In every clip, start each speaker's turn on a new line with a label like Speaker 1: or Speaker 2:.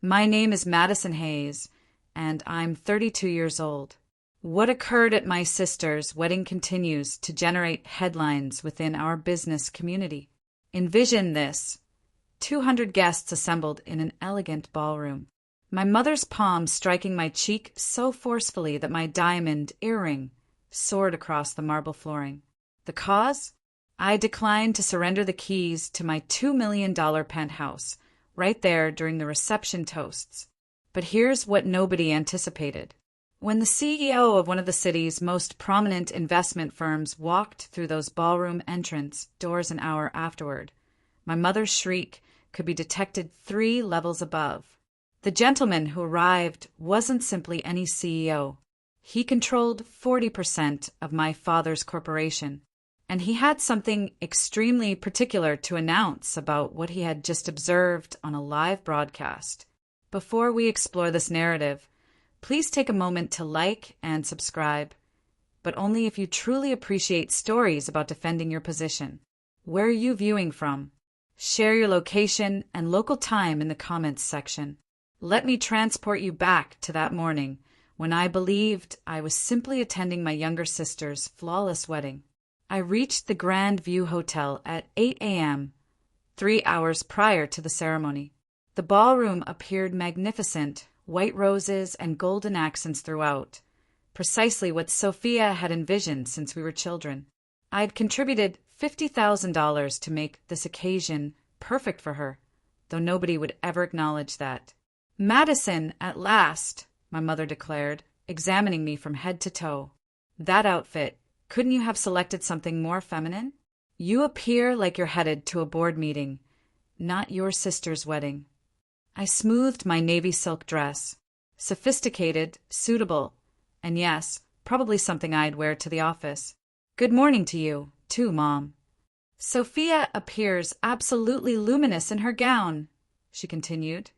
Speaker 1: My name is Madison Hayes, and I'm 32 years old. What occurred at my sister's wedding continues to generate headlines within our business community. Envision this: 200 guests assembled in an elegant ballroom. My mother's palm striking my cheek so forcefully that my diamond earring soared across the marble flooring. The cause? I declined to surrender the keys to my $2 million penthouse right there during the reception toasts. But here's what nobody anticipated. When the CEO of one of the city's most prominent investment firms walked through those ballroom entrance doors an hour afterward, my mother's shriek could be detected 3 levels above. The gentleman who arrived wasn't simply any CEO. He controlled 40% of my father's corporation, and he had something extremely particular to announce about what he had just observed on a live broadcast. Before we explore this narrative, please take a moment to like and subscribe, but only if you truly appreciate stories about defending your position. Where are you viewing from? Share your location and local time in the comments section. Let me transport you back to that morning when I believed I was simply attending my younger sister's flawless wedding. I reached the Grand View Hotel at 8 a.m., 3 hours prior to the ceremony. The ballroom appeared magnificent, white roses and golden accents throughout, precisely what Sophia had envisioned since we were children. I'd contributed $50,000 to make this occasion perfect for her, though nobody would ever acknowledge that. "Madison, at last," my mother declared, examining me from head to toe. "That outfit, couldn't you have selected something more feminine? You appear like you're headed to a board meeting, not your sister's wedding." I smoothed my navy silk dress. Sophisticated, suitable, and yes, probably something I'd wear to the office. "Good morning to you, too, Mom." "Sophia appears absolutely luminous in her gown," she continued,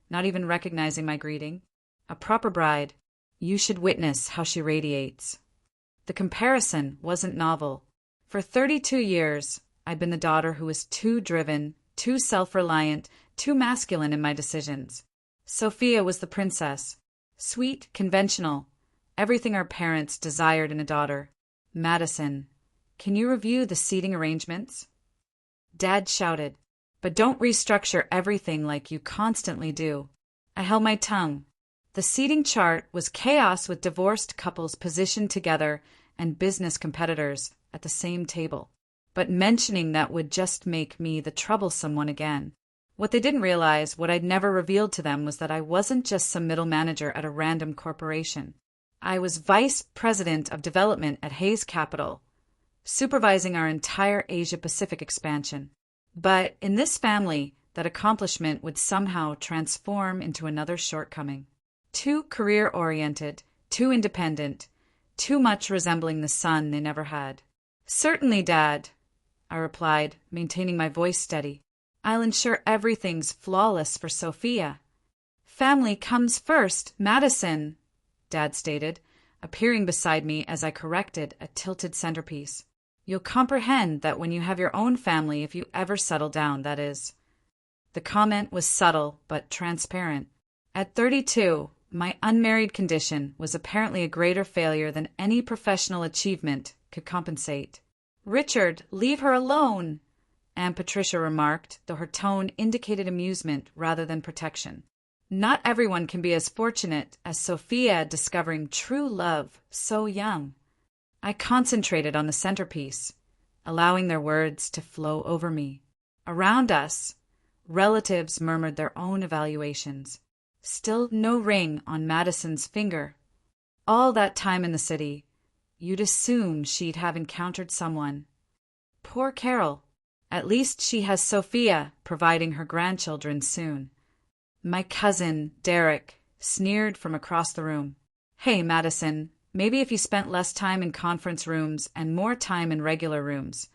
Speaker 1: not even recognizing my greeting. "A proper bride. You should witness how she radiates." The comparison wasn't novel. For 32 years, I'd been the daughter who was too driven, too self-reliant, too masculine in my decisions. Sophia was the princess. Sweet, conventional, everything our parents desired in a daughter. "Madison, can you review the seating arrangements?" Dad shouted, "But don't restructure everything like you constantly do." I held my tongue. The seating chart was chaos with divorced couples positioned together and business competitors at the same table. But mentioning that would just make me the troublesome one again. What they didn't realize, what I'd never revealed to them, was that I wasn't just some middle manager at a random corporation. I was vice president of development at Hayes Capital, supervising our entire Asia-Pacific expansion. But in this family, that accomplishment would somehow transform into another shortcoming. Too career-oriented, too independent, too much resembling the son they never had. "Certainly, Dad," I replied, maintaining my voice steady. "I'll ensure everything's flawless for Sophia." "Family comes first, Madison," Dad stated, appearing beside me as I corrected a tilted centerpiece. "You'll comprehend that when you have your own family, if you ever settle down, that is." The comment was subtle but transparent. At 32, my unmarried condition was apparently a greater failure than any professional achievement could compensate. "Richard, leave her alone," Aunt Patricia remarked, though her tone indicated amusement rather than protection. Not everyone can be as fortunate as Sophia discovering true love so young. I concentrated on the centerpiece, allowing their words to flow over me. Around us, relatives murmured their own evaluations. Still no ring on Madison's finger. All that time in the city, you'd assume she'd have encountered someone. Poor Carol. At least she has Sophia providing her grandchildren soon. My cousin, Derek, sneered from across the room. "Hey, Madison, maybe if you spent less time in conference rooms and more time in regular rooms,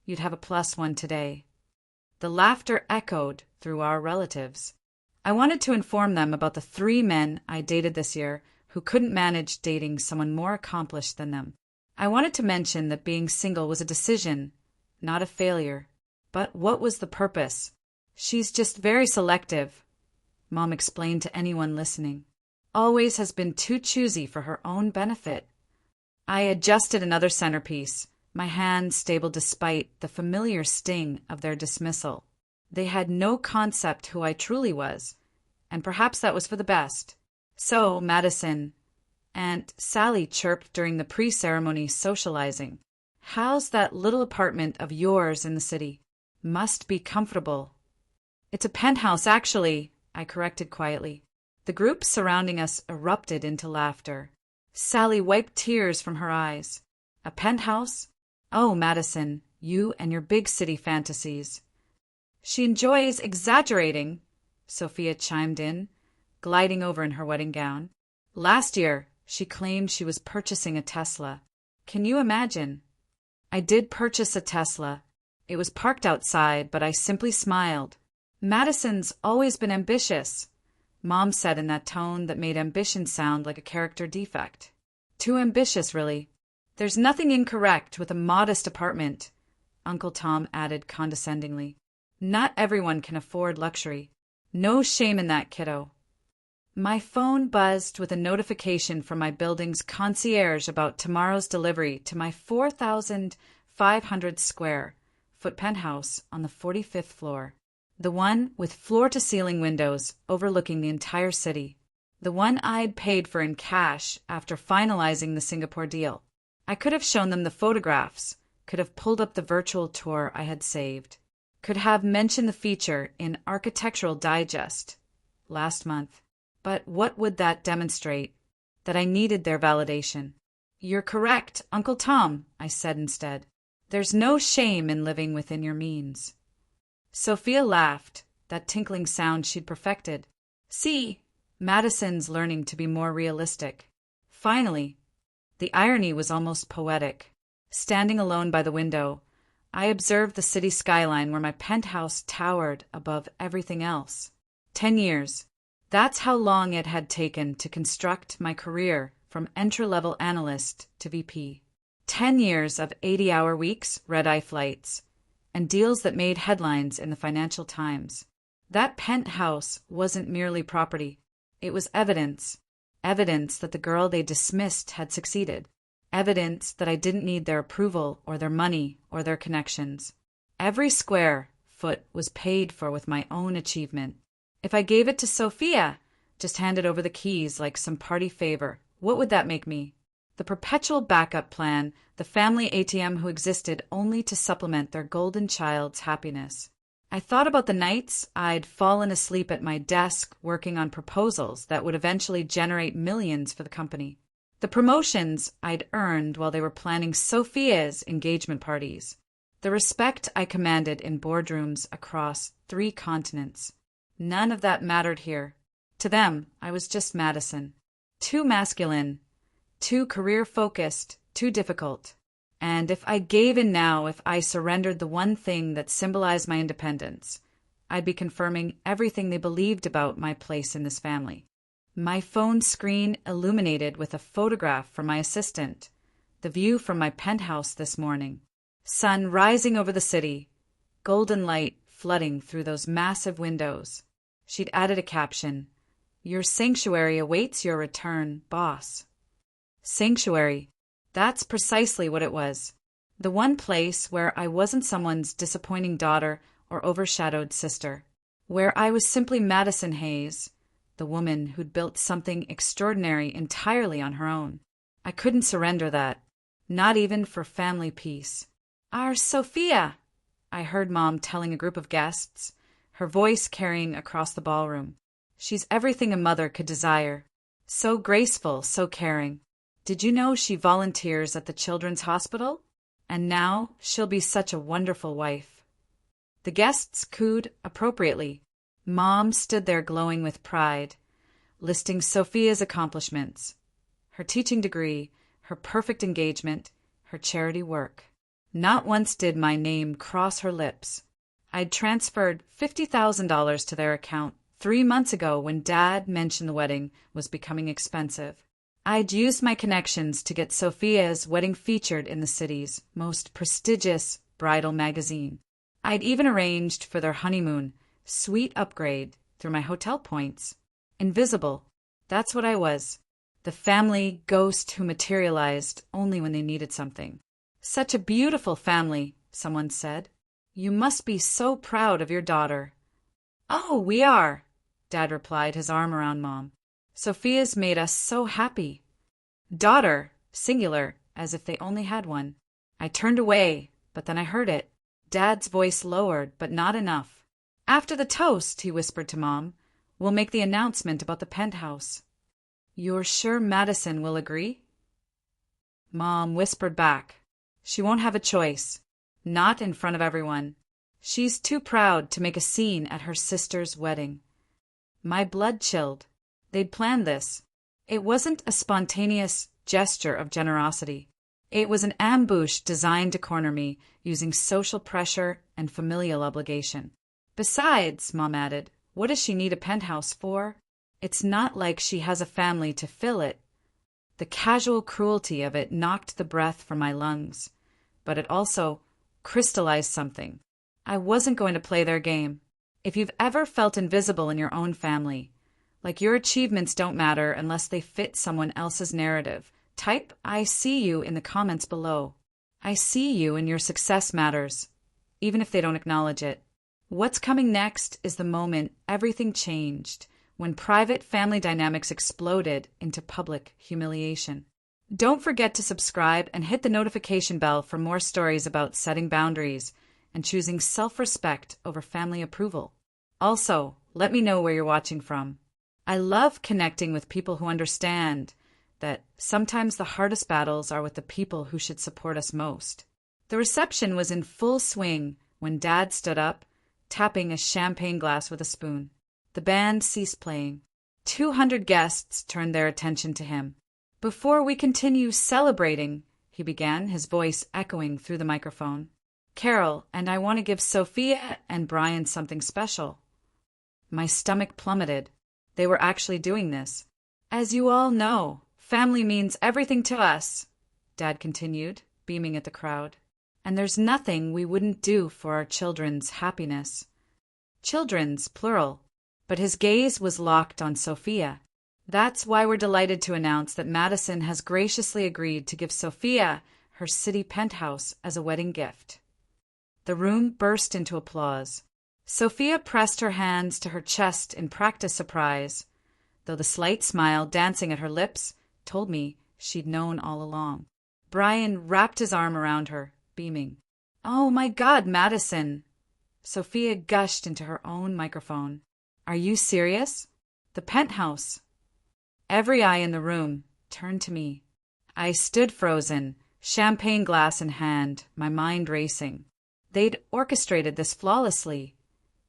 Speaker 1: you'd have a +1 today." The laughter echoed through our relatives. I wanted to inform them about the 3 men I dated this year who couldn't manage dating someone more accomplished than them. I wanted to mention that being single was a decision, not a failure. But what was the purpose? "She's just very selective," Mom explained to anyone listening. Always has been too choosy for her own benefit. I adjusted another centerpiece, my hand stable despite the familiar sting of their dismissal. They had no concept who I truly was, and perhaps that was for the best. So, Madison, Aunt Sally chirped during the pre-ceremony socializing. How's that little apartment of yours in the city? Must be comfortable. It's a penthouse, actually, I corrected quietly. The group surrounding us erupted into laughter. Sally wiped tears from her eyes. A penthouse? Oh, Madison, you and your big city fantasies. She enjoys exaggerating, Sophia chimed in, gliding over in her wedding gown. Last year, she claimed she was purchasing a Tesla. Can you imagine? I did purchase a Tesla. It was parked outside, but I simply smiled. Madison's always been ambitious, Mom said in that tone that made ambition sound like a character defect. Too ambitious, really. There's nothing incorrect with a modest apartment, Uncle Tom added condescendingly. Not everyone can afford luxury. No shame in that, kiddo. My phone buzzed with a notification from my building's concierge about tomorrow's delivery to my 4,500 square foot penthouse on the 45th floor. The one with floor-to-ceiling windows overlooking the entire city. The one I'd paid for in cash after finalizing the Singapore deal. I could have shown them the photographs, could have pulled up the virtual tour I had saved, could have mentioned the feature in Architectural Digest last month. But what would that demonstrate? That I needed their validation. You're correct, Uncle Tom, I said instead. There's no shame in living within your means. Sophia laughed, that tinkling sound she'd perfected. See, Madison's learning to be more realistic. Finally, the irony was almost poetic. Standing alone by the window, I observed the city skyline where my penthouse towered above everything else. 10 years. That's how long it had taken to construct my career from entry-level analyst to VP. 10 years of 80-hour weeks, red-eye flights, and deals that made headlines in the Financial Times. That penthouse wasn't merely property. It was evidence. Evidence that the girl they dismissed had succeeded. Evidence that I didn't need their approval or their money or their connections. Every square foot was paid for with my own achievement. If I gave it to Sophia, just handed over the keys like some party favor, what would that make me? The perpetual backup plan, the family ATM who existed only to supplement their golden child's happiness. I thought about the nights I'd fallen asleep at my desk working on proposals that would eventually generate millions for the company. The promotions I'd earned while they were planning Sophia's engagement parties. The respect I commanded in boardrooms across 3 continents. None of that mattered here. To them, I was just Madison. Too masculine, too career-focused, too difficult. And if I gave in now, if I surrendered the one thing that symbolized my independence, I'd be confirming everything they believed about my place in this family. My phone screen illuminated with a photograph from my assistant, the view from my penthouse this morning. Sun rising over the city, golden light flooding through those massive windows. She'd added a caption, "Your sanctuary awaits your return, boss." Sanctuary. That's precisely what it was. The one place where I wasn't someone's disappointing daughter or overshadowed sister. Where I was simply Madison Hayes, the woman who'd built something extraordinary entirely on her own. I couldn't surrender that. Not even for family peace. "Our Sophia," I heard Mom telling a group of guests, her voice carrying across the ballroom. "She's everything a mother could desire. So graceful, so caring. Did you know she volunteers at the Children's Hospital? And now she'll be such a wonderful wife." The guests cooed appropriately. Mom stood there glowing with pride, listing Sophia's accomplishments. Her teaching degree, her perfect engagement, her charity work. Not once did my name cross her lips. I'd transferred $50,000 to their account 3 months ago when Dad mentioned the wedding was becoming expensive. I'd used my connections to get Sophia's wedding featured in the city's most prestigious bridal magazine. I'd even arranged for their honeymoon, suite upgrade, through my hotel points. Invisible. That's what I was. The family ghost who materialized only when they needed something. Such a beautiful family, someone said. You must be so proud of your daughter. Oh, we are, Dad replied, his arm around Mom. Sophia's made us so happy. Daughter, singular, as if they only had one. I turned away, but then I heard it. Dad's voice lowered, but not enough. After the toast, he whispered to Mom, we'll make the announcement about the penthouse. You're sure Madison will agree? Mom whispered back. She won't have a choice. Not in front of everyone. She's too proud to make a scene at her sister's wedding. My blood chilled. They'd planned this. It wasn't a spontaneous gesture of generosity. It was an ambush designed to corner me, using social pressure and familial obligation. Besides, Mom added, what does she need a penthouse for? It's not like she has a family to fill it. The casual cruelty of it knocked the breath from my lungs, but it also crystallized something. I wasn't going to play their game. If you've ever felt invisible in your own family, like your achievements don't matter unless they fit someone else's narrative, type I see you in the comments below. I see you and your success matters, even if they don't acknowledge it. What's coming next is the moment everything changed, when private family dynamics exploded into public humiliation. Don't forget to subscribe and hit the notification bell for more stories about setting boundaries and choosing self-respect over family approval. Also, let me know where you're watching from. I love connecting with people who understand that sometimes the hardest battles are with the people who should support us most. The reception was in full swing when Dad stood up, tapping a champagne glass with a spoon. The band ceased playing. 200 guests turned their attention to him. Before we continue celebrating, he began, his voice echoing through the microphone. Carol, and I want to give Sophia and Brian something special. My stomach plummeted. They were actually doing this. As you all know, family means everything to us, Dad continued, beaming at the crowd. And there's nothing we wouldn't do for our children's happiness. Children's, plural. But his gaze was locked on Sophia. That's why we're delighted to announce that Madison has graciously agreed to give Sophia her city penthouse as a wedding gift. The room burst into applause. Sophia pressed her hands to her chest in practiced surprise, though the slight smile dancing at her lips told me she'd known all along. Brian wrapped his arm around her, beaming. Oh my God, Madison! Sophia gushed into her own microphone. Are you serious? The penthouse. Every eye in the room turned to me. I stood frozen, champagne glass in hand, my mind racing. They'd orchestrated this flawlessly.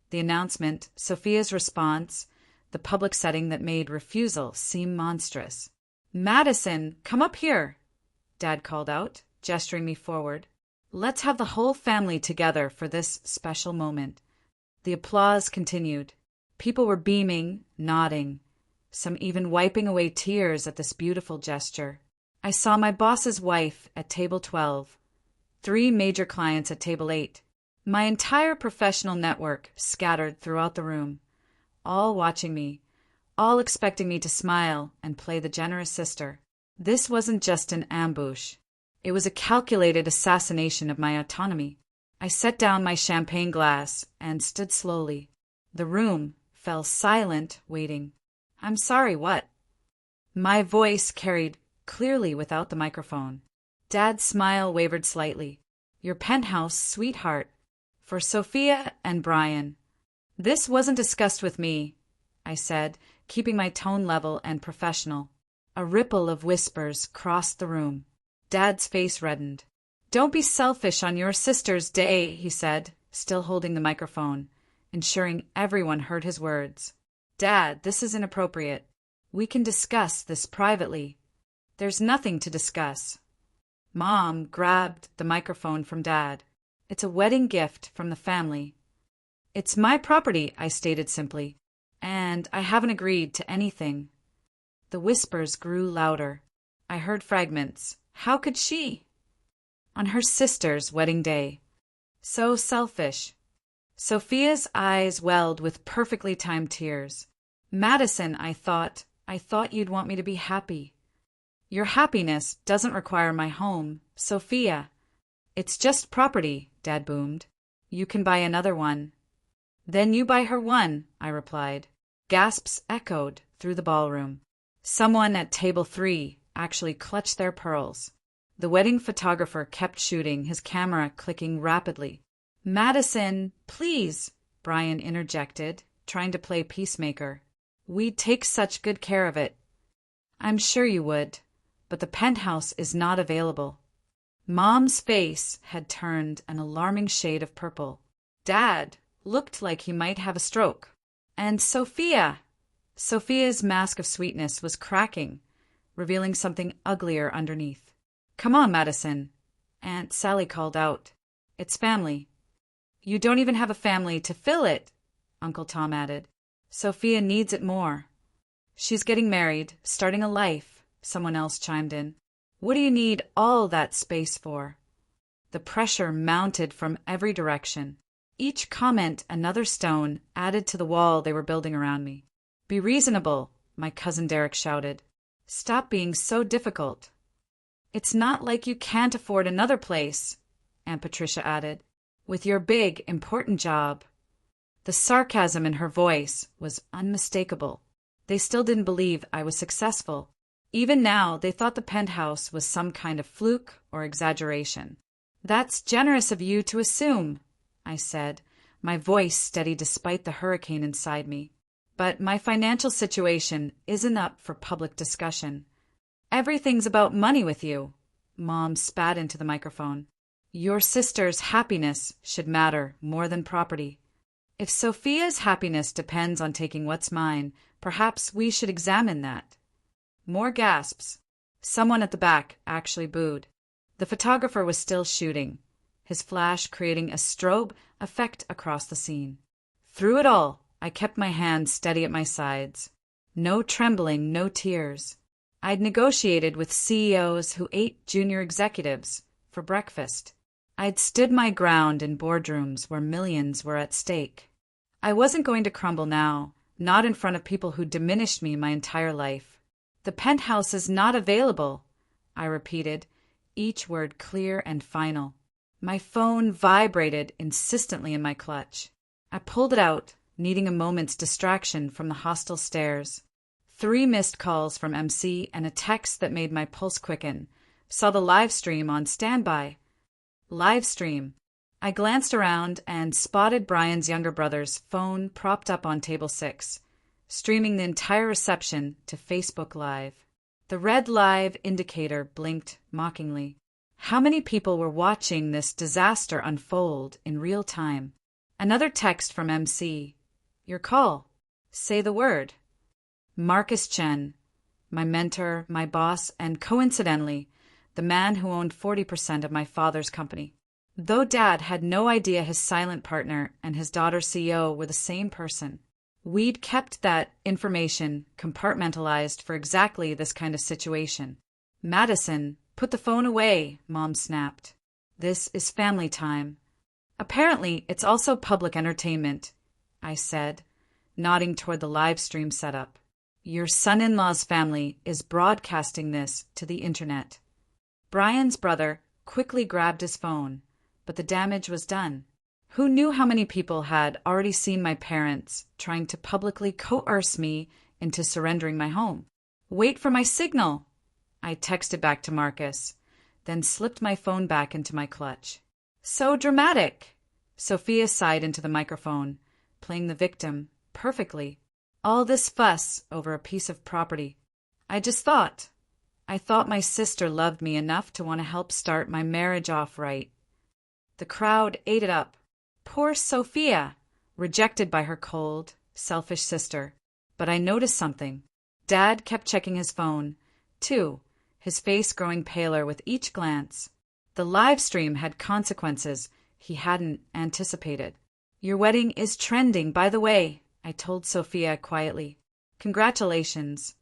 Speaker 1: The announcement, Sophia's response, the public setting that made refusal seem monstrous. Madison, come up here, Dad called out, gesturing me forward. Let's have the whole family together for this special moment. The applause continued. People were beaming, nodding, some even wiping away tears at this beautiful gesture. I saw my boss's wife at table 12, 3 major clients at table 8, my entire professional network scattered throughout the room, all watching me, all expecting me to smile and play the generous sister. This wasn't just an ambush. It was a calculated assassination of my autonomy. I set down my champagne glass and stood slowly. The room fell silent, waiting. I'm sorry, what? My voice carried clearly without the microphone. Dad's smile wavered slightly. Your penthouse, sweetheart. For Sophia and Brian. This wasn't discussed with me, I said, keeping my tone level and professional. A ripple of whispers crossed the room. Dad's face reddened. Don't be selfish on your sister's day, he said, still holding the microphone, ensuring everyone heard his words. Dad, this is inappropriate. We can discuss this privately. There's nothing to discuss. Mom grabbed the microphone from Dad. It's a wedding gift from the family. It's my property, I stated simply, and I haven't agreed to anything. The whispers grew louder. I heard fragments. How could she? On her sister's wedding day. So selfish. Sophia's eyes welled with perfectly timed tears. Madison, I thought you'd want me to be happy. Your happiness doesn't require my home, Sophia. It's just property, Dad boomed. You can buy another one. Then you buy her one, I replied. Gasps echoed through the ballroom. Someone at table 3 actually clutched their pearls. The wedding photographer kept shooting, his camera clicking rapidly. Madison, please, Brian interjected, trying to play peacemaker. We'd take such good care of it. I'm sure you would, but the penthouse is not available. Mom's face had turned an alarming shade of purple. Dad looked like he might have a stroke. And Sophia's mask of sweetness was cracking, revealing something uglier underneath. Come on, Madison, Aunt Sally called out. It's family. You don't even have a family to fill it, Uncle Tom added. Sophia needs it more. She's getting married, starting a life, someone else chimed in. What do you need all that space for? The pressure mounted from every direction. Each comment another stone added to the wall they were building around me. Be reasonable, my cousin Derek shouted. Stop being so difficult. It's not like you can't afford another place, Aunt Patricia added, with your big, important job. The sarcasm in her voice was unmistakable. They still didn't believe I was successful. Even now, they thought the penthouse was some kind of fluke or exaggeration. That's generous of you to assume, I said, my voice steady despite the hurricane inside me. But my financial situation isn't up for public discussion. Everything's about money with you, Mom spat into the microphone. Your sister's happiness should matter more than property. If Sophia's happiness depends on taking what's mine, perhaps we should examine that. More gasps. Someone at the back actually booed. The photographer was still shooting, his flash creating a strobe effect across the scene. Through it all, I kept my hands steady at my sides. No trembling, no tears. I'd negotiated with CEOs who ate junior executives for breakfast. I'd stood my ground in boardrooms where millions were at stake. I wasn't going to crumble now, not in front of people who diminished me my entire life. The penthouse is not available, I repeated, each word clear and final. My phone vibrated insistently in my clutch. I pulled it out, needing a moment's distraction from the hostile stares. 3 missed calls from MC and a text that made my pulse quicken. Saw the live stream on standby. Live stream. I glanced around and spotted Brian's younger brother's phone propped up on table 6. Streaming the entire reception to Facebook Live. The red live indicator blinked mockingly. How many people were watching this disaster unfold in real time? Another text from MC. Your call. Say the word. Marcus Chen, my mentor, my boss, and coincidentally, the man who owned 40% of my father's company. Though Dad had no idea his silent partner and his daughter's CEO were the same person. We'd kept that information compartmentalized for exactly this kind of situation. Madison, put the phone away, Mom snapped. This is family time. Apparently, it's also public entertainment, I said, nodding toward the live stream setup. Your son-in-law's family is broadcasting this to the internet. Brian's brother quickly grabbed his phone, but the damage was done. Who knew how many people had already seen my parents trying to publicly coerce me into surrendering my home? Wait for my signal, I texted back to Marcus, then slipped my phone back into my clutch. So dramatic, Sophia sighed into the microphone, playing the victim perfectly. All this fuss over a piece of property. I thought my sister loved me enough to want to help start my marriage off right. The crowd ate it up. Poor Sophia, rejected by her cold, selfish sister. But I noticed something. Dad kept checking his phone, too, his face growing paler with each glance. The live stream had consequences he hadn't anticipated. Your wedding is trending, by the way, I told Sophia quietly. Congratulations.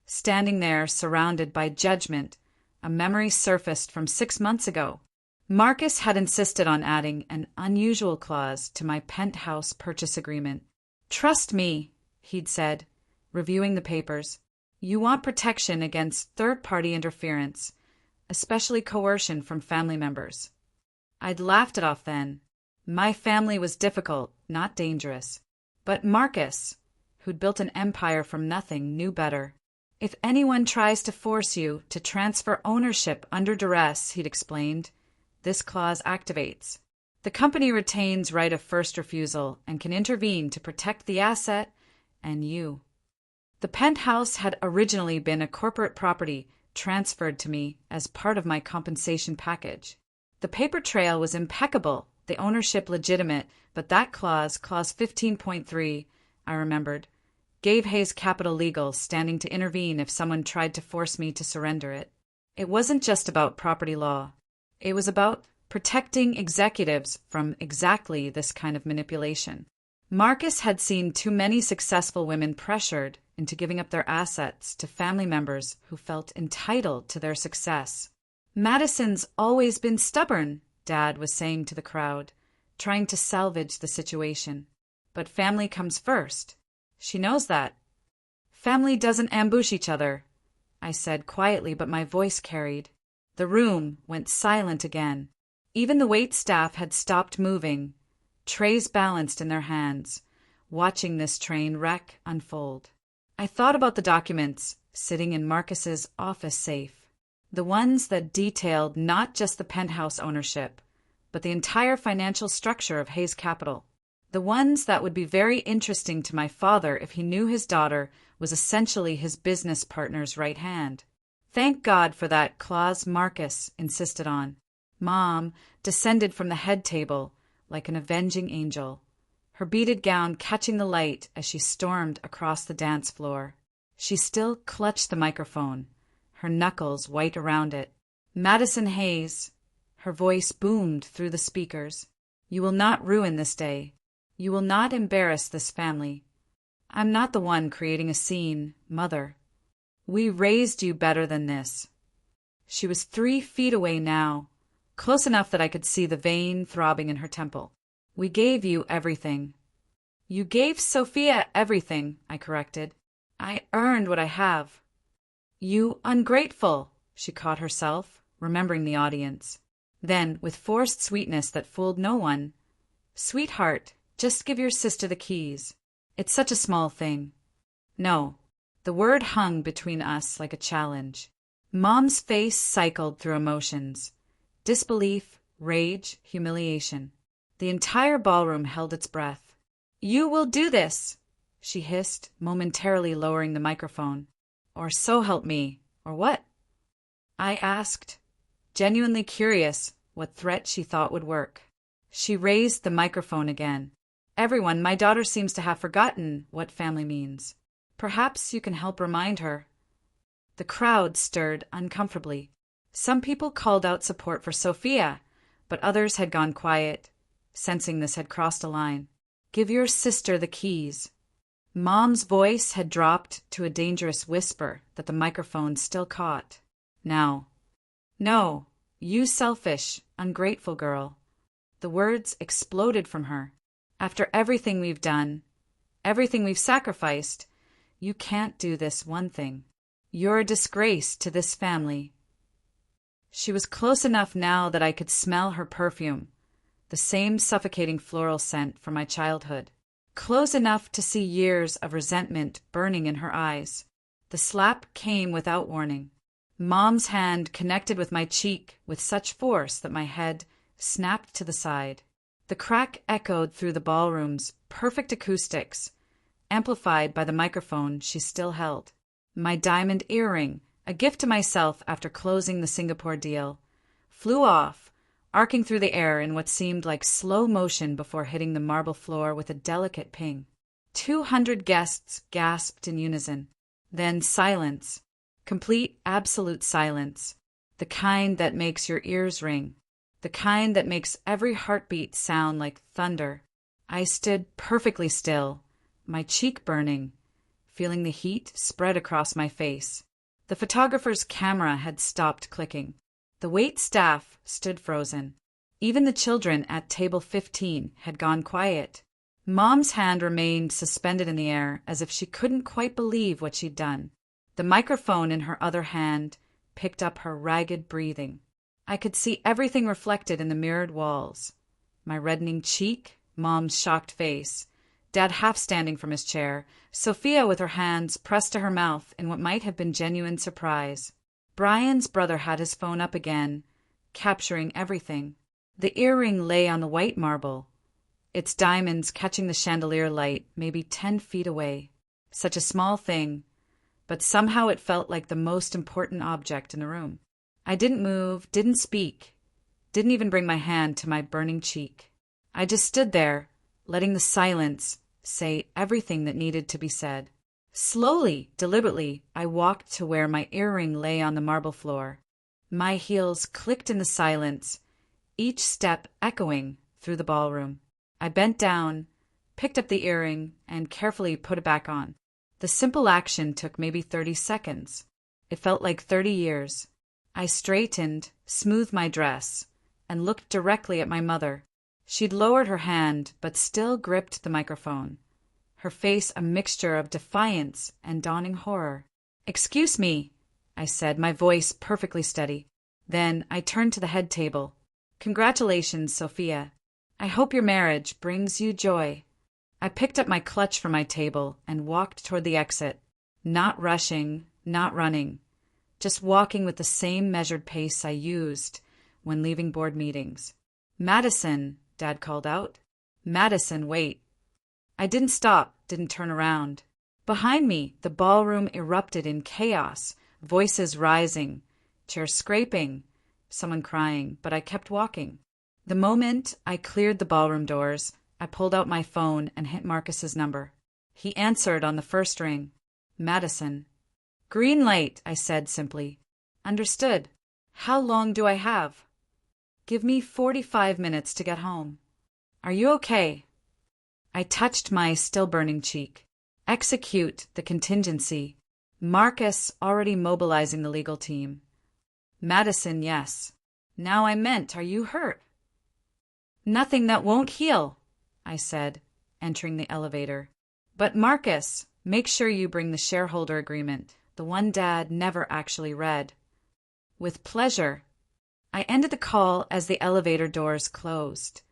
Speaker 1: Standing there, surrounded by judgment, a memory surfaced from 6 months ago. Marcus had insisted on adding an unusual clause to my penthouse purchase agreement. "Trust me," he'd said, reviewing the papers. "You want protection against third-party interference, especially coercion from family members." I'd laughed it off then. My family was difficult, not dangerous. But Marcus, who'd built an empire from nothing, knew better. "If anyone tries to force you to transfer ownership under duress," he'd explained, "this clause activates. The company retains right of first refusal and can intervene to protect the asset and you." The penthouse had originally been a corporate property transferred to me as part of my compensation package. The paper trail was impeccable, the ownership legitimate, but that clause 15.3, I remembered, gave Hayes Capital legal standing to intervene if someone tried to force me to surrender it. It wasn't just about property law. It was about protecting executives from exactly this kind of manipulation. Marcus had seen too many successful women pressured into giving up their assets to family members who felt entitled to their success. "Madison's always been stubborn," Dad was saying to the crowd, trying to salvage the situation. "But family comes first. She knows that." "Family doesn't ambush each other," I said quietly, but my voice carried. The room went silent again. Even the waitstaff had stopped moving, trays balanced in their hands, watching this train wreck unfold. I thought about the documents sitting in Marcus's office safe, the ones that detailed not just the penthouse ownership, but the entire financial structure of Hayes Capital, the ones that would be very interesting to my father if he knew his daughter was essentially his business partner's right hand. Thank God for that clause Marcus insisted on. Mom descended from the head table like an avenging angel, her beaded gown catching the light as she stormed across the dance floor. She still clutched the microphone, her knuckles white around it. "Madison Hayes," her voice boomed through the speakers, "you will not ruin this day. You will not embarrass this family. I'm not the one creating a scene, Mother. We raised you better than this." She was 3 feet away now, close enough that I could see the vein throbbing in her temple. "We gave you everything." "You gave Sophia everything," I corrected. "I earned what I have." "You ungrateful," she caught herself, remembering the audience. Then, with forced sweetness that fooled no one, "Sweetheart, just give your sister the keys. It's such a small thing." No. The word hung between us like a challenge. Mom's face cycled through emotions: disbelief, rage, humiliation. The entire ballroom held its breath. "You will do this," she hissed, momentarily lowering the microphone. "Or so help me, or what?" I asked, genuinely curious what threat she thought would work. She raised the microphone again. "Everyone, my daughter seems to have forgotten what family means. Perhaps you can help remind her." The crowd stirred uncomfortably. Some people called out support for Sophia, but others had gone quiet, sensing this had crossed a line. "Give your sister the keys." Mom's voice had dropped to a dangerous whisper that the microphone still caught. Now. "No, you selfish, ungrateful girl." The words exploded from her. "After everything we've done, everything we've sacrificed, you can't do this one thing. You're a disgrace to this family." She was close enough now that I could smell her perfume, the same suffocating floral scent from my childhood. Close enough to see years of resentment burning in her eyes. The slap came without warning. Mom's hand connected with my cheek with such force that my head snapped to the side. The crack echoed through the ballroom's perfect acoustics, amplified by the microphone she still held. My diamond earring, a gift to myself after closing the Singapore deal, flew off, arcing through the air in what seemed like slow motion before hitting the marble floor with a delicate ping. 200 guests gasped in unison. Then silence. Complete, absolute silence. The kind that makes your ears ring. The kind that makes every heartbeat sound like thunder. I stood perfectly still, my cheek burning, feeling the heat spread across my face. The photographer's camera had stopped clicking. The wait staff stood frozen. Even the children at table 15 had gone quiet. Mom's hand remained suspended in the air as if she couldn't quite believe what she'd done. The microphone in her other hand picked up her ragged breathing. I could see everything reflected in the mirrored walls. My reddening cheek, Mom's shocked face, Dad half standing from his chair, Sophia with her hands pressed to her mouth in what might have been genuine surprise. Brian's brother had his phone up again, capturing everything. The earring lay on the white marble, its diamonds catching the chandelier light maybe 10 feet away. Such a small thing, but somehow it felt like the most important object in the room. I didn't move, didn't speak, didn't even bring my hand to my burning cheek. I just stood there, letting the silence say everything that needed to be said. Slowly, deliberately, I walked to where my earring lay on the marble floor. My heels clicked in the silence, each step echoing through the ballroom. I bent down, picked up the earring, and carefully put it back on. The simple action took maybe 30 seconds. It felt like 30 years. I straightened, smoothed my dress, and looked directly at my mother. She'd lowered her hand, but still gripped the microphone, her face a mixture of defiance and dawning horror. "Excuse me," I said, my voice perfectly steady. Then I turned to the head table. "Congratulations, Sophia. I hope your marriage brings you joy." I picked up my clutch from my table and walked toward the exit, not rushing, not running, just walking with the same measured pace I used when leaving board meetings. "Madison," Dad called out. "Madison, wait." I didn't stop, didn't turn around. Behind me, the ballroom erupted in chaos, voices rising, chairs scraping, someone crying, but I kept walking. The moment I cleared the ballroom doors, I pulled out my phone and hit Marcus's number. He answered on the first ring. "Madison." "Green light," I said simply. "Understood. How long do I have?" "Give me 45 minutes to get home." "Are you okay?" I touched my still burning cheek. "Execute the contingency. Marcus already mobilizing the legal team." "Madison, yes." "Now I meant, are you hurt?" "Nothing that won't heal," I said, entering the elevator. "But Marcus, make sure you bring the shareholder agreement, the one Dad never actually read." "With pleasure." I ended the call as the elevator doors closed,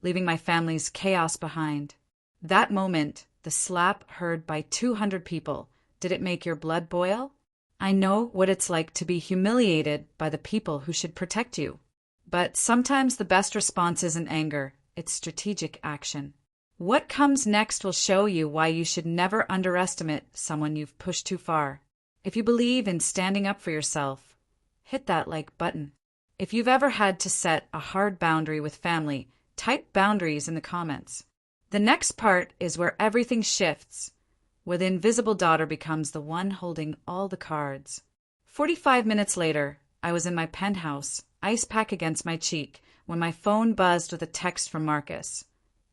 Speaker 1: leaving my family's chaos behind. That moment, the slap heard by 200 people, did it make your blood boil? I know what it's like to be humiliated by the people who should protect you. But sometimes the best response isn't anger, it's strategic action. What comes next will show you why you should never underestimate someone you've pushed too far. If you believe in standing up for yourself, hit that like button. If you've ever had to set a hard boundary with family, type boundaries in the comments. The next part is where everything shifts, where the invisible daughter becomes the one holding all the cards. 45 minutes later, I was in my penthouse, ice pack against my cheek, when my phone buzzed with a text from Marcus.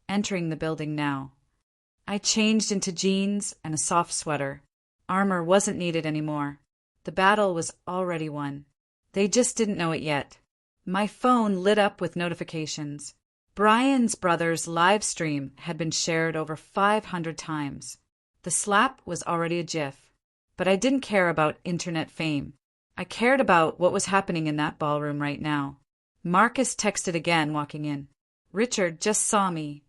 Speaker 1: "Entering the building now." I changed into jeans and a soft sweater. Armor wasn't needed anymore. The battle was already won. They just didn't know it yet. My phone lit up with notifications. Brian's brother's live stream had been shared over 500 times. The slap was already a GIF. But I didn't care about internet fame. I cared about what was happening in that ballroom right now. Marcus texted again, walking in. "Richard just saw me."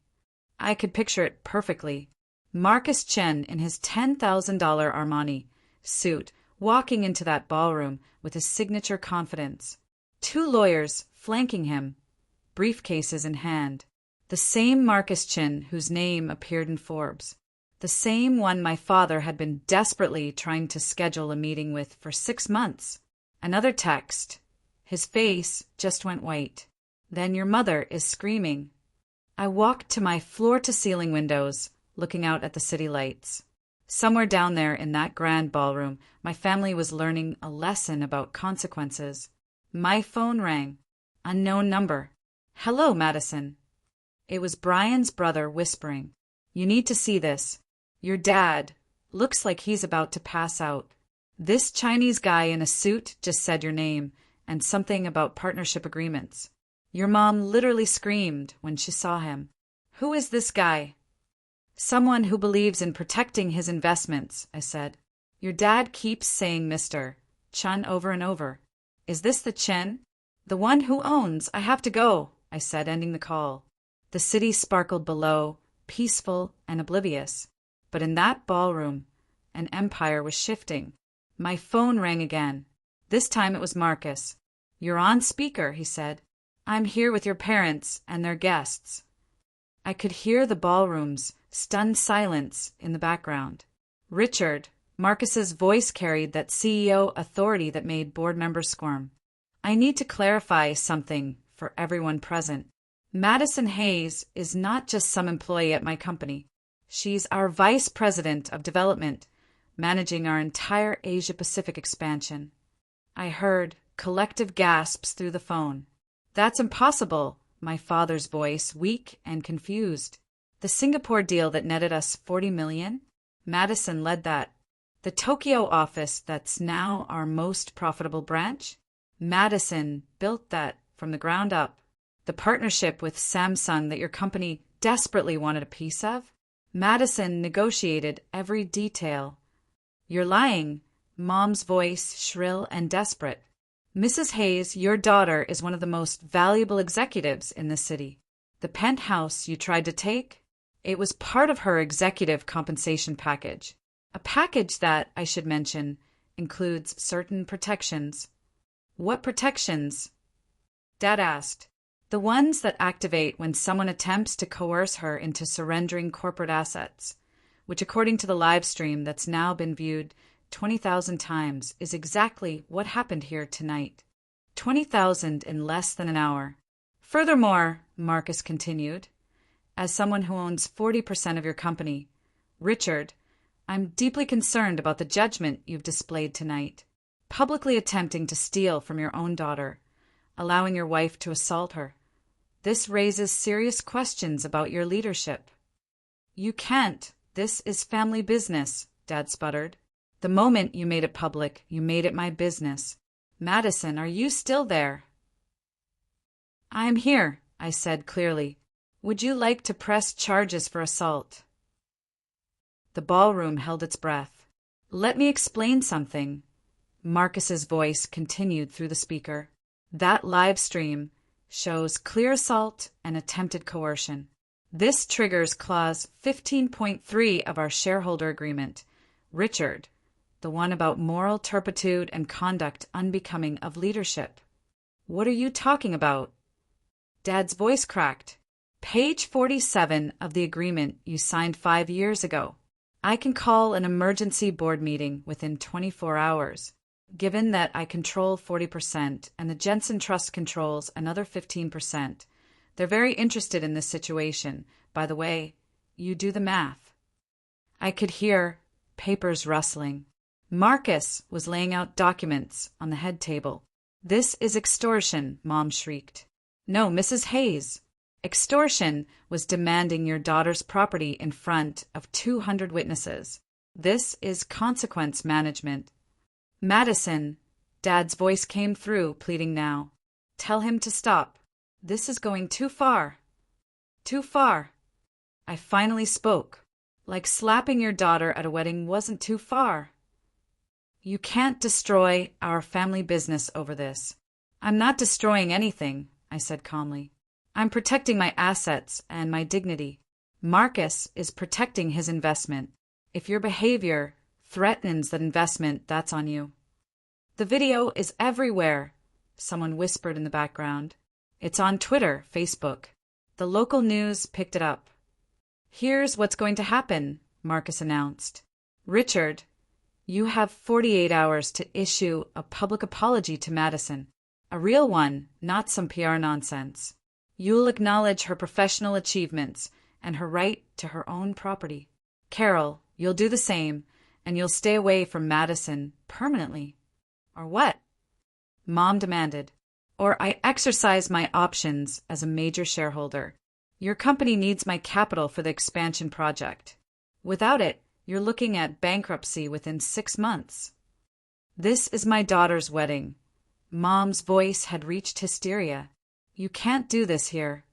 Speaker 1: I could picture it perfectly. Marcus Chen in his $10,000 Armani suit, walking into that ballroom with his signature confidence. 2 lawyers flanking him, briefcases in hand. The same Marcus Chen whose name appeared in Forbes. The same one my father had been desperately trying to schedule a meeting with for 6 months. Another text. His face just went white. "Then your mother is screaming." I walked to my floor-to-ceiling windows, looking out at the city lights. Somewhere down there in that grand ballroom, my family was learning a lesson about consequences. My phone rang. Unknown number. "Hello, Madison." It was Brian's brother whispering. "You need to see this. Your dad looks like he's about to pass out. This Chinese guy in a suit just said your name, and something about partnership agreements. Your mom literally screamed when she saw him. Who is this guy? Someone who believes in protecting his investments, I said. Your dad keeps saying Mr. Chun over and over. Is this the Chen? The one who owns? I have to go, I said, ending the call. The city sparkled below, peaceful and oblivious. But in that ballroom, an empire was shifting. My phone rang again. This time it was Marcus. You're on speaker, he said. I'm here with your parents and their guests. I could hear the ballroom's stunned silence in the background. Richard, Marcus's voice carried that CEO authority that made board members squirm. I need to clarify something for everyone present. Madison Hayes is not just some employee at my company. She's our vice president of development, managing our entire Asia-Pacific expansion. I heard collective gasps through the phone. That's impossible, my father's voice, weak and confused. The Singapore deal that netted us $40 million? Madison led that. The Tokyo office that's now our most profitable branch? Madison built that from the ground up. The partnership with Samsung that your company desperately wanted a piece of? Madison negotiated every detail. You're lying, Mom's voice shrill and desperate. Mrs. Hayes, your daughter is one of the most valuable executives in this city. The penthouse you tried to take? It was part of her executive compensation package. A package that, I should mention, includes certain protections. What protections? Dad asked. The ones that activate when someone attempts to coerce her into surrendering corporate assets, which according to the live stream that's now been viewed 20,000 times is exactly what happened here tonight. 20,000 in less than an hour. Furthermore, Marcus continued, as someone who owns 40% of your company, Richard, I'm deeply concerned about the judgment you've displayed tonight, publicly attempting to steal from your own daughter, allowing your wife to assault her. This raises serious questions about your leadership. You can't. This is family business, Dad sputtered. The moment you made it public, you made it my business. Madison, are you still there? I'm here, I said clearly. Would you like to press charges for assault? The ballroom held its breath. Let me explain something. Marcus's voice continued through the speaker. That live stream shows clear assault and attempted coercion. This triggers Clause 15.3 of our shareholder agreement. Richard, the one about moral turpitude and conduct unbecoming of leadership. What are you talking about? Dad's voice cracked. Page 47 of the agreement you signed 5 years ago. I can call an emergency board meeting within 24 hours. Given that I control 40% and the Jensen Trust controls another 15%, they're very interested in this situation. By the way, you do the math. I could hear papers rustling. Marcus was laying out documents on the head table. This is extortion, Mom shrieked. No, Mrs. Hayes. Extortion was demanding your daughter's property in front of 200 witnesses. This is consequence management. Madison, Dad's voice came through, pleading now. Tell him to stop. This is going too far. Too far. I finally spoke. Like slapping your daughter at a wedding wasn't too far. You can't destroy our family business over this. I'm not destroying anything, I said calmly. I'm protecting my assets and my dignity. Marcus is protecting his investment. If your behavior threatens that investment, that's on you. The video is everywhere, someone whispered in the background. It's on Twitter, Facebook. The local news picked it up. Here's what's going to happen, Marcus announced. Richard, you have 48 hours to issue a public apology to Madison. A real one, not some PR nonsense. You'll acknowledge her professional achievements and her right to her own property. Carol, you'll do the same, and you'll stay away from Madison permanently. Or what? Mom demanded. Or I exercise my options as a major shareholder. Your company needs my capital for the expansion project. Without it, you're looking at bankruptcy within 6 months. This is my daughter's wedding. Mom's voice had reached hysteria. You can't do this here.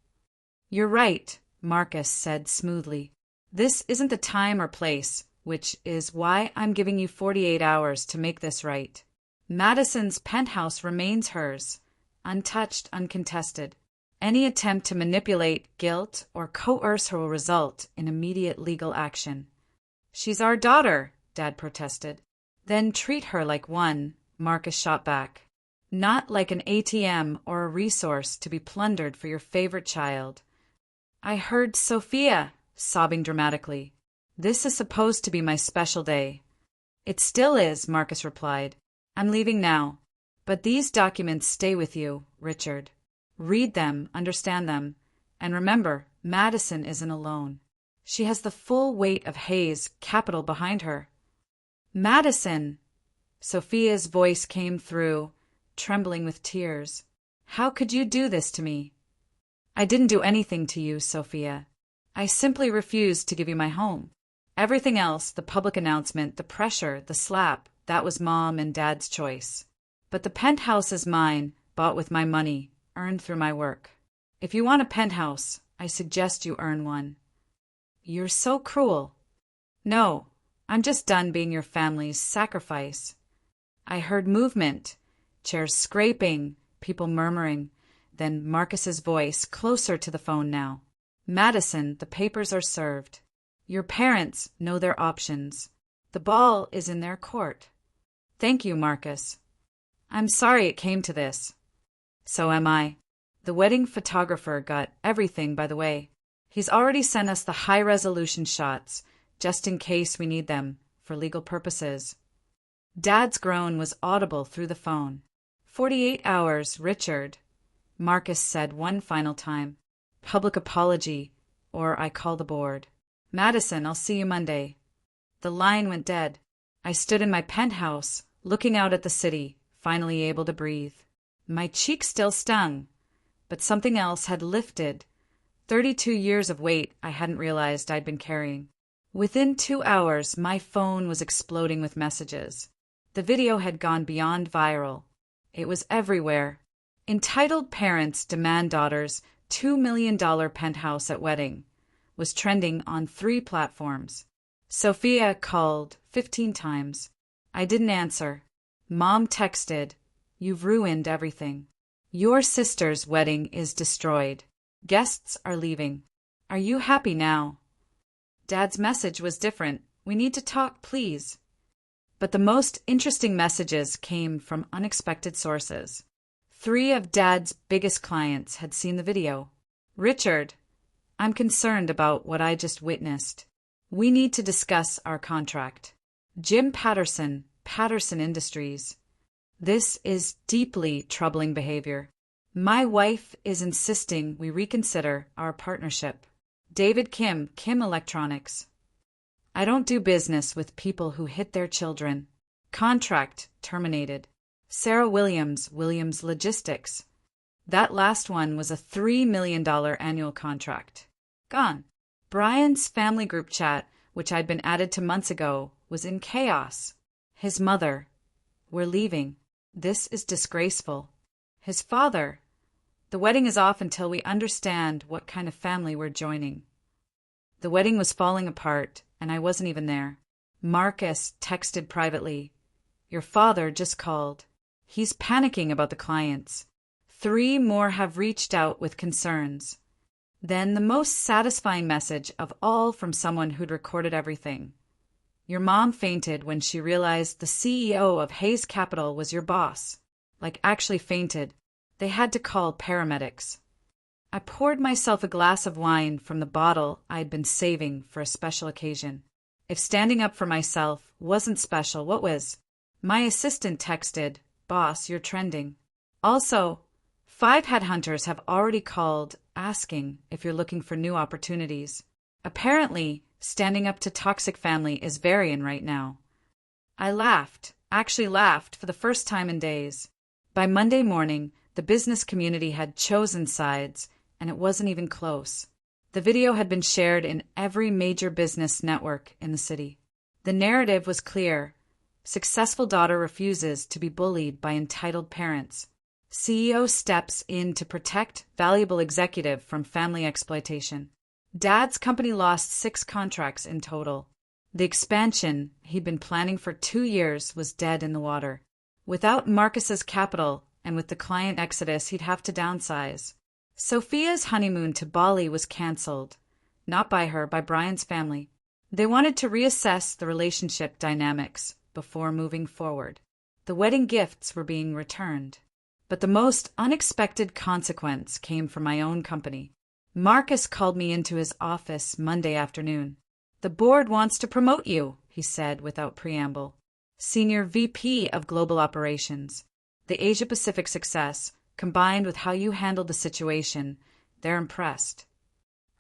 Speaker 1: You're right, Marcus said smoothly. This isn't the time or place, which is why I'm giving you 48 hours to make this right. Madison's penthouse remains hers, untouched, uncontested. Any attempt to manipulate, guilt, or coerce her will result in immediate legal action. She's our daughter, Dad protested. Then treat her like one, Marcus shot back. Not like an ATM or a resource to be plundered for your favorite child. I heard Sophia, sobbing dramatically. This is supposed to be my special day. It still is, Marcus replied. I'm leaving now. But these documents stay with you, Richard. Read them, understand them, and remember, Madison isn't alone. She has the full weight of Hayes Capital behind her. Madison! Sophia's voice came through, trembling with tears. How could you do this to me? I didn't do anything to you, Sophia. I simply refused to give you my home. Everything else, the public announcement, the pressure, the slap, that was Mom and Dad's choice. But the penthouse is mine, bought with my money, earned through my work. If you want a penthouse, I suggest you earn one. You're so cruel. No, I'm just done being your family's sacrifice. I heard movement, chairs scraping, people murmuring, then Marcus's voice, closer to the phone now. Madison, the papers are served. Your parents know their options. The ball is in their court. Thank you, Marcus. I'm sorry it came to this. So am I. The wedding photographer got everything, by the way. He's already sent us the high-resolution shots, just in case we need them, for legal purposes. Dad's groan was audible through the phone. 48 hours, Richard, Marcus said one final time. Public apology, or I call the board. Madison, I'll see you Monday. The line went dead. I stood in my penthouse, looking out at the city, finally able to breathe. My cheek still stung, but something else had lifted. 32 years of weight I hadn't realized I'd been carrying. Within 2 hours, my phone was exploding with messages. The video had gone beyond viral. It was everywhere. Entitled parents demand daughter's $2 million penthouse at wedding was trending on 3 platforms. Sophia called 15 times. I didn't answer. Mom texted, "You've ruined everything. Your sister's wedding is destroyed. Guests are leaving. Are you happy now?" Dad's message was different. "We need to talk, please." But the most interesting messages came from unexpected sources. 3 of Dad's biggest clients had seen the video. "Richard, I'm concerned about what I just witnessed. We need to discuss our contract." Jim Patterson, Patterson Industries. "This is deeply troubling behavior. My wife is insisting we reconsider our partnership." David Kim, Kim Electronics. "I don't do business with people who hit their children. Contract terminated." Sarah Williams, Williams Logistics. That last one was a $3 million annual contract. Gone. Brian's family group chat, which I'd been added to months ago, was in chaos. His mother. "We're leaving. This is disgraceful." His father. "The wedding is off until we understand what kind of family we're joining." The wedding was falling apart, and I wasn't even there. Marcus texted privately, "Your father just called. He's panicking about the clients. 3 more have reached out with concerns." Then the most satisfying message of all from someone who'd recorded everything. "Your mom fainted when she realized the CEO of Hayes Capital was your boss." Like actually fainted. They had to call paramedics. I poured myself a glass of wine from the bottle I'd been saving for a special occasion. If standing up for myself wasn't special, what was? My assistant texted, "Boss, you're trending." Also, 5 headhunters have already called asking if you're looking for new opportunities. Apparently, standing up to toxic family is very in right now. I laughed, actually laughed for the first time in days. By Monday morning, the business community had chosen sides, and it wasn't even close. The video had been shared in every major business network in the city. The narrative was clear. Successful daughter refuses to be bullied by entitled parents. CEO steps in to protect valuable executive from family exploitation. Dad's company lost 6 contracts in total. The expansion he'd been planning for 2 years was dead in the water. Without Marcus's capital and with the client exodus, he'd have to downsize. Sophia's honeymoon to Bali was cancelled. Not by her, by Brian's family. They wanted to reassess the relationship dynamics before moving forward. The wedding gifts were being returned. But the most unexpected consequence came from my own company. Marcus called me into his office Monday afternoon. "The board wants to promote you," he said without preamble. "Senior VP of Global Operations. The Asia-Pacific success, combined with how you handled the situation, they're impressed."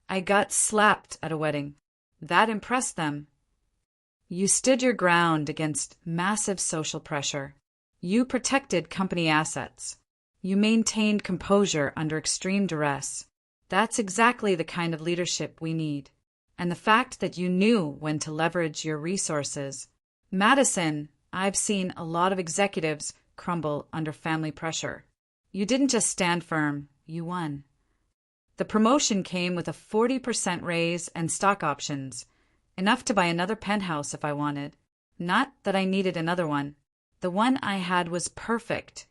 Speaker 1: I got slapped at a wedding. That impressed them. You stood your ground against massive social pressure. You protected company assets. You maintained composure under extreme duress. That's exactly the kind of leadership we need. And the fact that you knew when to leverage your resources. Madison, I've seen a lot of executives crumble under family pressure. You didn't just stand firm, you won. The promotion came with a 40% raise and stock options, enough to buy another penthouse if I wanted. Not that I needed another one. The one I had was perfect,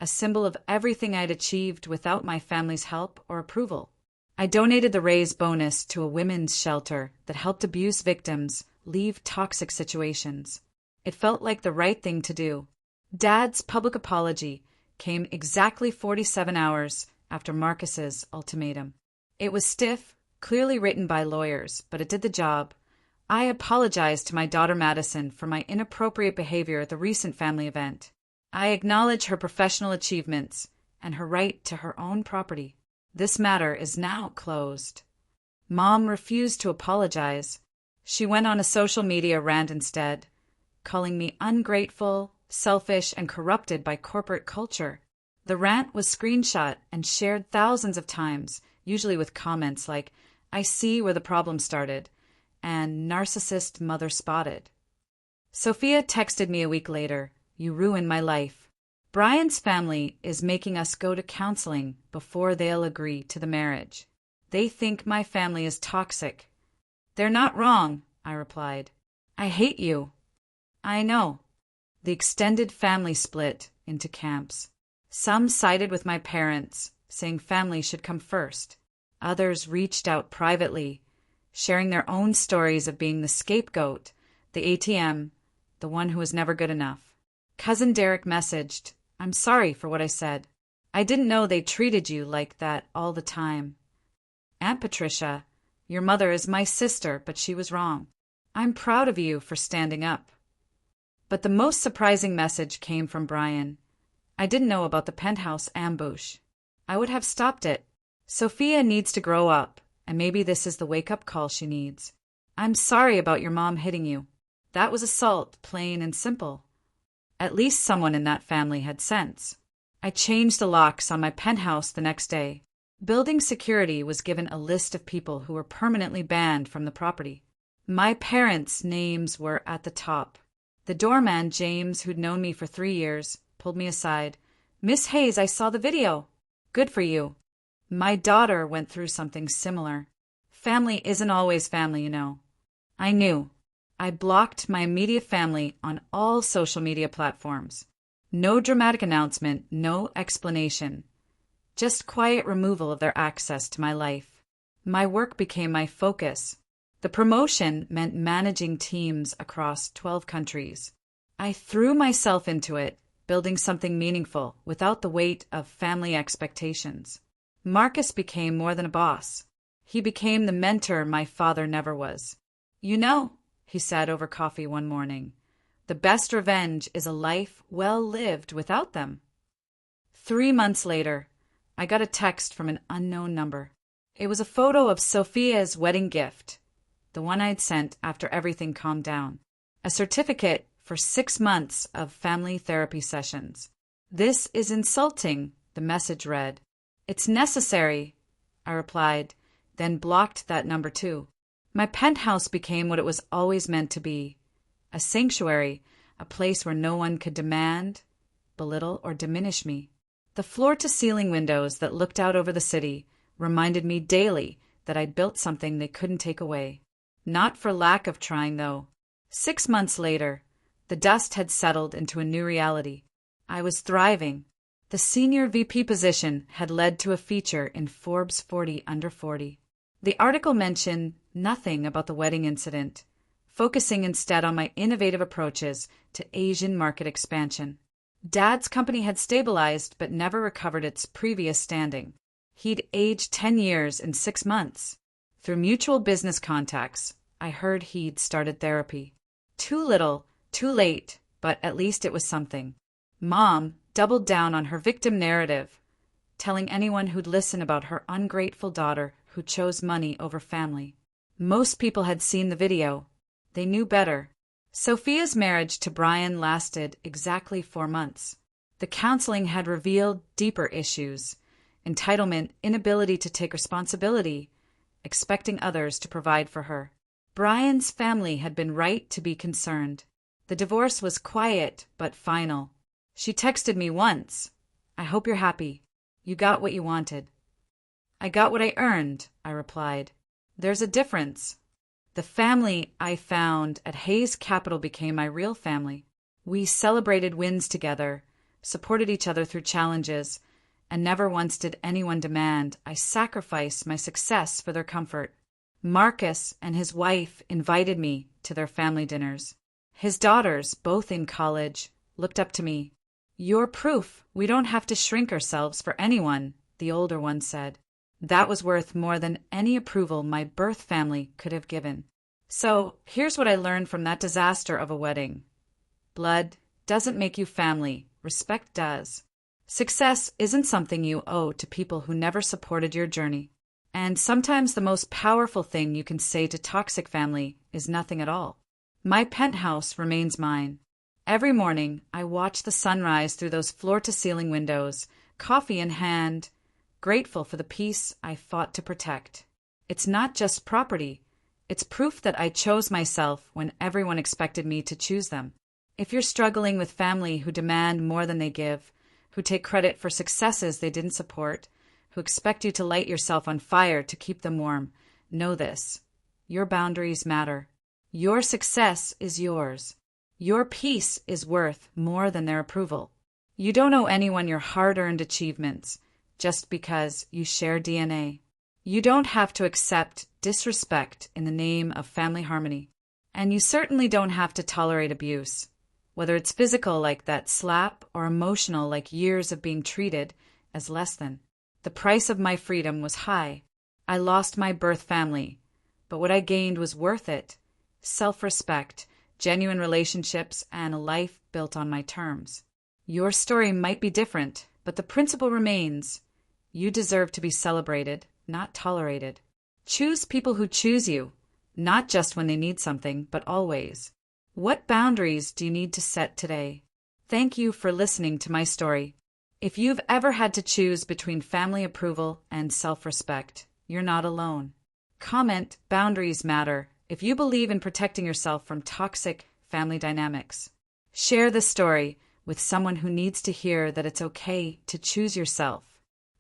Speaker 1: a symbol of everything I'd achieved without my family's help or approval. I donated the raise bonus to a women's shelter that helped abuse victims leave toxic situations. It felt like the right thing to do. Dad's public apology came exactly 47 hours after Marcus's ultimatum. It was stiff, clearly written by lawyers, but it did the job. I apologized to my daughter Madison for my inappropriate behavior at the recent family event. I acknowledge her professional achievements and her right to her own property. This matter is now closed. Mom refused to apologize. She went on a social media rant instead, calling me ungrateful, selfish, and corrupted by corporate culture. The rant was screenshot and shared thousands of times, usually with comments like, "I see where the problem started," and "narcissist mother spotted." Sophia texted me a week later, "You ruined my life. Brian's family is making us go to counseling before they'll agree to the marriage. They think my family is toxic." "They're not wrong," I replied. "I hate you." "I know." The extended family split into camps. Some sided with my parents, saying family should come first. Others reached out privately, sharing their own stories of being the scapegoat, the ATM, the one who was never good enough. Cousin Derek messaged, "I'm sorry for what I said. I didn't know they treated you like that all the time. Aunt Patricia, your mother is my sister, but she was wrong. I'm proud of you for standing up." But the most surprising message came from Brian. I didn't know about the Penthouse ambush. I would have stopped it. Sophia needs to grow up, and maybe this is the wake-up call she needs. "I'm sorry about your mom hitting you. That was assault, plain and simple." At least someone in that family had sense. I changed the locks on my penthouse the next day. Building security was given a list of people who were permanently banned from the property. My parents' names were at the top. The doorman, James, who'd known me for 3 years, pulled me aside. "Miss Hayes, I saw the video. Good for you." My daughter went through something similar. Family isn't always family, you know. I knew. I blocked my immediate family on all social media platforms. No dramatic announcement, no explanation. Just quiet removal of their access to my life. My work became my focus. The promotion meant managing teams across 12 countries. I threw myself into it, building something meaningful without the weight of family expectations. Marcus became more than a boss. He became the mentor my father never was. "You know," he said over coffee one morning, "the best revenge is a life well lived without them." 3 months later, I got a text from an unknown number. It was a photo of Sophia's wedding gift, the one I'd sent after everything calmed down. A certificate for 6 months of family therapy sessions. "This is insulting," the message read. "It's necessary," I replied, then blocked that number too. My penthouse became what it was always meant to be, a sanctuary, a place where no one could demand, belittle, or diminish me. The floor-to-ceiling windows that looked out over the city reminded me daily that I'd built something they couldn't take away. Not for lack of trying, though. 6 months later, the dust had settled into a new reality. I was thriving. The senior VP position had led to a feature in Forbes 40 Under 40. The article mentioned nothing about the wedding incident, focusing instead on my innovative approaches to Asian market expansion. Dad's company had stabilized but never recovered its previous standing. He'd aged 10 years in 6 months. Through mutual business contacts, I heard he'd started therapy. Too little, too late, but at least it was something. Mom doubled down on her victim narrative, telling anyone who'd listen about her ungrateful daughter who chose money over family. Most people had seen the video. They knew better. Sophia's marriage to Brian lasted exactly 4 months. The counseling had revealed deeper issues: entitlement, inability to take responsibility, expecting others to provide for her. Brian's family had been right to be concerned. The divorce was quiet but final. She texted me once, "I hope you're happy. You got what you wanted." "I got what I earned," I replied. "There's a difference." The family I found at Hayes Capital became my real family. We celebrated wins together, supported each other through challenges, and never once did anyone demand I sacrifice my success for their comfort. Marcus and his wife invited me to their family dinners. His daughters, both in college, looked up to me. "You're proof we don't have to shrink ourselves for anyone," the older one said. That was worth more than any approval my birth family could have given. So, here's what I learned from that disaster of a wedding. Blood doesn't make you family, respect does. Success isn't something you owe to people who never supported your journey. And sometimes the most powerful thing you can say to toxic family is nothing at all. My penthouse remains mine. Every morning, I watch the sunrise through those floor-to-ceiling windows, coffee in hand, grateful for the peace I fought to protect. It's not just property. It's proof that I chose myself when everyone expected me to choose them. If you're struggling with family who demand more than they give, who take credit for successes they didn't support, who expect you to light yourself on fire to keep them warm, know this: your boundaries matter. Your success is yours. Your peace is worth more than their approval. You don't owe anyone your hard-earned achievements just because you share DNA. You don't have to accept disrespect in the name of family harmony. And you certainly don't have to tolerate abuse, whether it's physical like that slap or emotional like years of being treated as less than. The price of my freedom was high. I lost my birth family, but what I gained was worth it. Self-respect, genuine relationships, and a life built on my terms. Your story might be different, but the principle remains. You deserve to be celebrated, not tolerated. Choose people who choose you, not just when they need something, but always. What boundaries do you need to set today? Thank you for listening to my story. If you've ever had to choose between family approval and self-respect, you're not alone. Comment "Boundaries matter" if you believe in protecting yourself from toxic family dynamics. Share this story with someone who needs to hear that it's okay to choose yourself.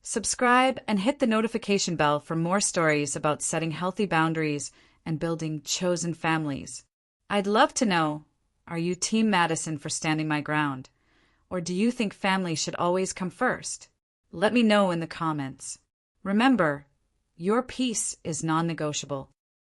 Speaker 1: Subscribe and hit the notification bell for more stories about setting healthy boundaries and building chosen families. I'd love to know, are you Team Madison for standing my ground? Or do you think family should always come first? Let me know in the comments. Remember, your peace is non-negotiable.